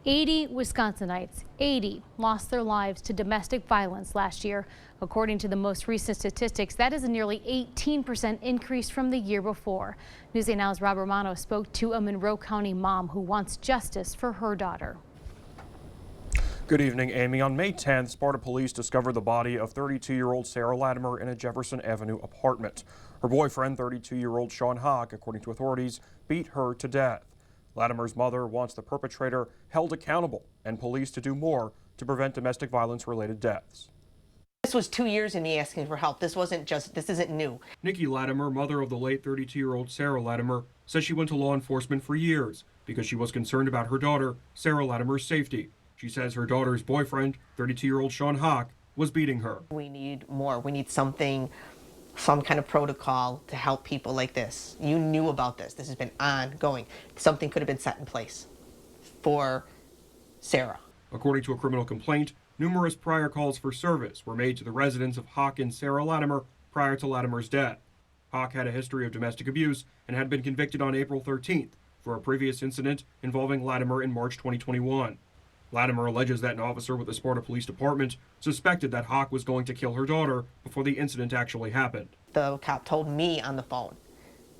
80 Wisconsinites, 80, lost their lives to domestic violence last year. According to the most recent statistics, that is a nearly 18% increase from the year before. News 8 Now's Rob Romano spoke to a Monroe County mom who wants justice for her daughter. Good evening, Amy. On May 10th, Sparta police discovered the body of 32-year-old Sarah Latimer in a Jefferson Avenue apartment. Her boyfriend, 32-year-old Sean Hawk, according to authorities, beat her to death. Latimer's mother wants the perpetrator held accountable and police to do more to prevent domestic violence-related deaths. This was 2 years in me asking for help. This isn't new. Nikki Latimer, mother of the late 32-year-old Sarah Latimer, says she went to law enforcement for years because she was concerned about her daughter, Sarah Latimer's safety. She says her daughter's boyfriend, 32-year-old Sean Hawk, was beating her. We need more. We need some kind of protocol to help people like this. You knew about this. This has been ongoing. Something could have been set in place for Sarah. According to a criminal complaint, numerous prior calls for service were made to the residence of Hawk and Sarah Latimer prior to Latimer's death. Hawk had a history of domestic abuse and had been convicted on April 13th for a previous incident involving Latimer in March 2021. Latimer alleges that an officer with the Sparta Police Department suspected that Hawk was going to kill her daughter before the incident actually happened. The cop told me on the phone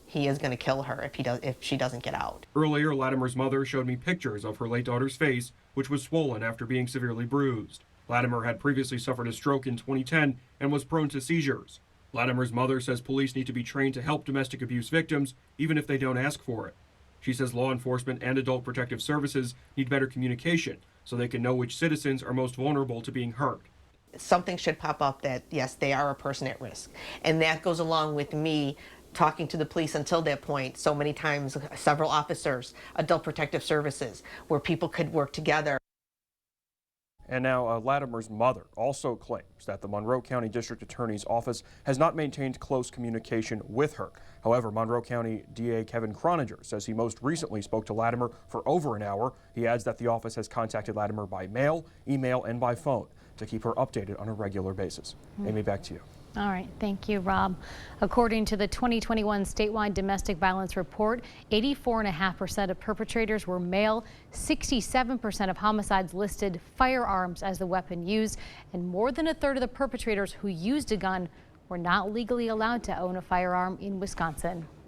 he is going to kill her if she doesn't get out. Earlier, Latimer's mother showed me pictures of her late daughter's face, which was swollen after being severely bruised. Latimer had previously suffered a stroke in 2010 and was prone to seizures. Latimer's mother says police need to be trained to help domestic abuse victims, even if they don't ask for it. She says law enforcement and adult protective services need better communication so they can know which citizens are most vulnerable to being hurt. Something should pop up that, yes, they are a person at risk. And that goes along with me talking to the police until that point so many times, several officers, adult protective services, where people could work together. And now Latimer's mother also claims that the Monroe County District Attorney's Office has not maintained close communication with her. However, Monroe County DA Kevin Croninger says he most recently spoke to Latimer for over an hour. He adds that the office has contacted Latimer by mail, email, and by phone to keep her updated on a regular basis. Amy, back to you. All right, thank you, Rob. According to the 2021 statewide domestic violence report, 84.5% of perpetrators were male, 67% of homicides listed firearms as the weapon used, and more than a third of the perpetrators who used a gun were not legally allowed to own a firearm in Wisconsin.